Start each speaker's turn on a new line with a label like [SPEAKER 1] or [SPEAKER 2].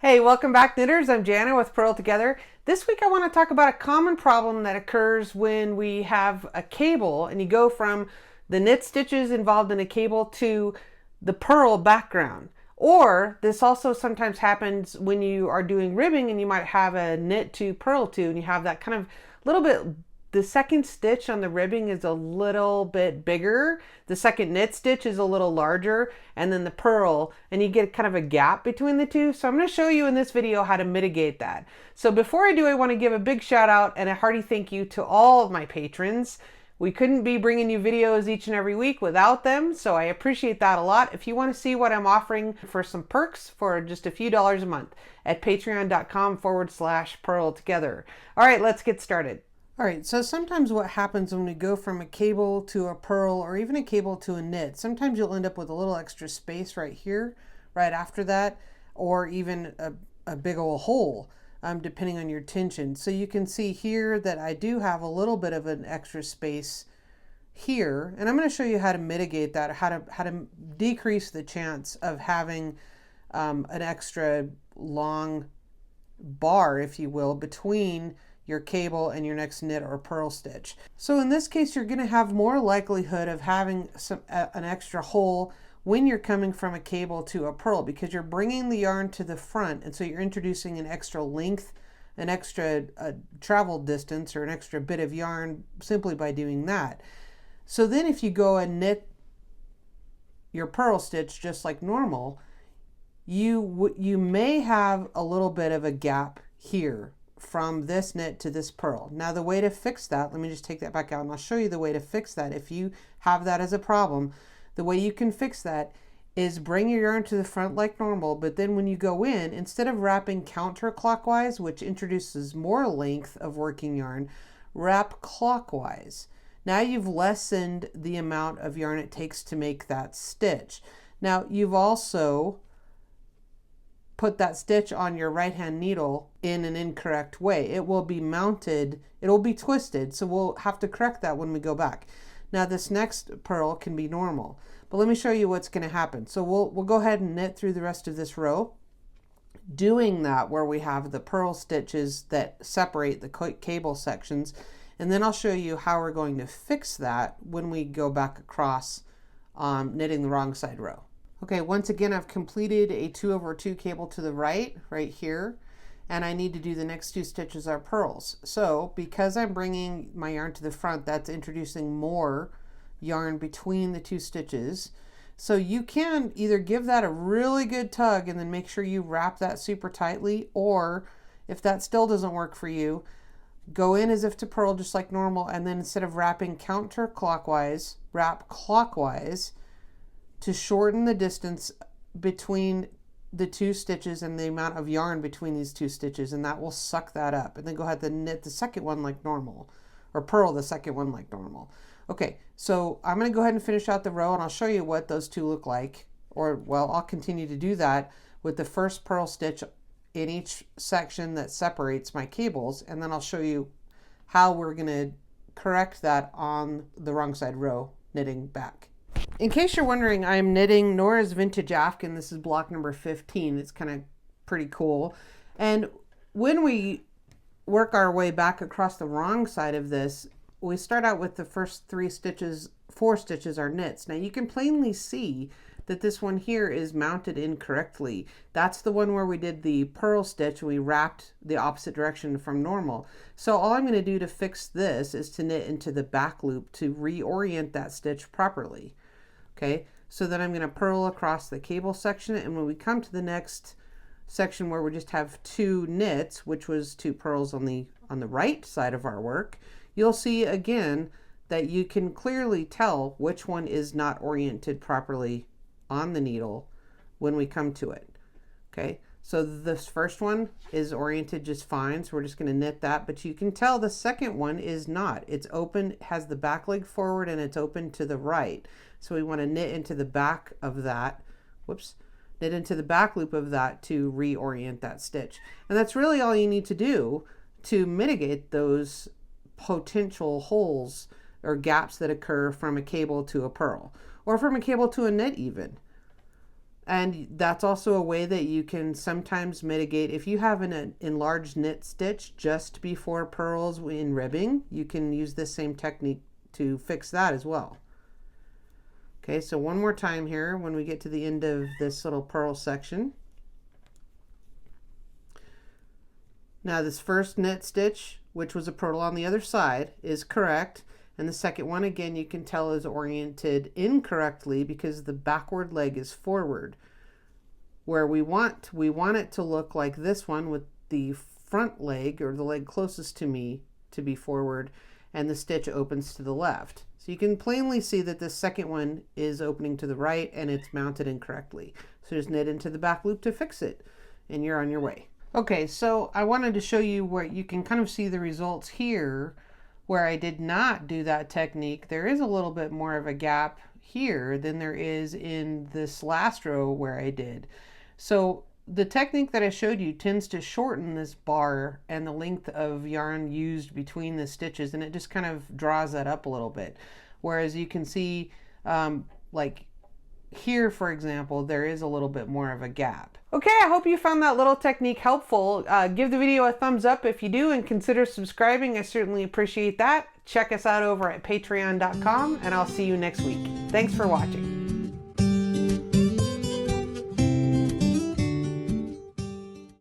[SPEAKER 1] Hey, welcome back, knitters. I'm Jana with Purl Together. This week I want to talk about a common problem that occurs when we have a cable and you go from the knit stitches involved in a cable to the purl background. Or this also sometimes happens when you are doing ribbing and you might have a knit to purl to, and you have that kind of little bit, the second stitch on the ribbing is a little bit bigger, the second knit stitch is a little larger, and then the purl, and you get kind of a gap between the two. So I'm going to show you in this video how to mitigate that. So before I do, I want to give a big shout out and a hearty thank you to all of my patrons. We couldn't be bringing you videos each and every week without them, so I appreciate that a lot. If you want to see what I'm offering for some perks for just a few dollars a month at patreon.com/Purl Together. All right, let's get started. All right, so sometimes what happens when we go from a cable to a purl or even a cable to a knit, sometimes you'll end up with a little extra space right here, right after that, or even a big old hole, depending on your tension. So you can see here that I do have a little bit of an extra space here, and I'm going to show you how to mitigate that, how to decrease the chance of having an extra long bar, if you will, between your cable and your next knit or purl stitch. So in this case, you're going to have more likelihood of having an extra hole when you're coming from a cable to a purl, because you're bringing the yarn to the front, and so you're introducing an extra length, an extra travel distance, or an extra bit of yarn simply by doing that. So then if you go and knit your purl stitch just like normal, you may have a little bit of a gap here from this knit to this purl. Now the way to fix that, let me just take that back out and I'll show you the way to fix that. If you have that as a problem, the way you can fix that is bring your yarn to the front like normal, but then when you go in, instead of wrapping counterclockwise, which introduces more length of working yarn, wrap clockwise. Now you've lessened the amount of yarn it takes to make that stitch. Now you've also put that stitch on your right hand needle in an incorrect way. It will be mounted, it'll be twisted, so we'll have to correct that when we go back. Now this next purl can be normal, but let me show you what's going to happen. So we'll go ahead and knit through the rest of this row, doing that where we have the purl stitches that separate the cable sections, and then I'll show you how we're going to fix that when we go back across knitting the wrong side row. Okay, once again, I've completed a 2/2 cable to the right here, and I need to do the next two stitches are purls. So because I'm bringing my yarn to the front, that's introducing more yarn between the two stitches. So you can either give that a really good tug and then make sure you wrap that super tightly, or if that still doesn't work for you, go in as if to purl just like normal, and then instead of wrapping counterclockwise, wrap clockwise to shorten the distance between the two stitches and the amount of yarn between these two stitches, and that will suck that up. And then go ahead and knit the second one like normal, or purl the second one like normal. Okay, so I'm going to go ahead and finish out the row, and I'll show you what those two look like, or well, I'll continue to do that with the first purl stitch in each section that separates my cables, and then I'll show you how we're going to correct that on the wrong side row, knitting back. In case you're wondering, I'm knitting Nora's Vintage Afghan. This is block number 15. It's kind of pretty cool. And when we work our way back across the wrong side of this, we start out with the first 4 stitches are knits. Now you can plainly see that this one here is mounted incorrectly. That's the one where we did the purl stitch. We wrapped the opposite direction from normal. So all I'm going to do to fix this is to knit into the back loop to reorient that stitch properly. Okay, so then I'm going to purl across the cable section, and when we come to the next section where we just have 2 knits, which was 2 purls on the right side of our work, you'll see again that you can clearly tell which one is not oriented properly on the needle when we come to it. Okay, so this first one is oriented just fine, so we're just going to knit that, but you can tell the second one is not. It's open, has the back leg forward, and it's open to the right. So we want to knit into the back of that, knit into the back loop of that to reorient that stitch. And that's really all you need to do to mitigate those potential holes or gaps that occur from a cable to a purl, or from a cable to a knit even. And that's also a way that you can sometimes mitigate. If you have an enlarged knit stitch just before purls in ribbing, you can use this same technique to fix that as well. Okay, so one more time here when we get to the end of this little purl section. Now this first knit stitch, which was a purl on the other side, is correct. And the second one, again, you can tell is oriented incorrectly because the backward leg is forward. Where we want it to look like this one with the front leg, or the leg closest to me, to be forward, and the stitch opens to the left. So you can plainly see that this second one is opening to the right and it's mounted incorrectly. So just knit into the back loop to fix it, and you're on your way. Okay, so I wanted to show you where you can kind of see the results here. Where I did not do that technique, there is a little bit more of a gap here than there is in this last row where I did. So the technique that I showed you tends to shorten this bar and the length of yarn used between the stitches, and it just kind of draws that up a little bit. Whereas you can see like here, for example, there is a little bit more of a gap. Okay, I hope you found that little technique helpful. Give the video a thumbs up if you do, and consider subscribing. I certainly appreciate that. Check us out over at patreon.com, and I'll see you next week. Thanks for watching.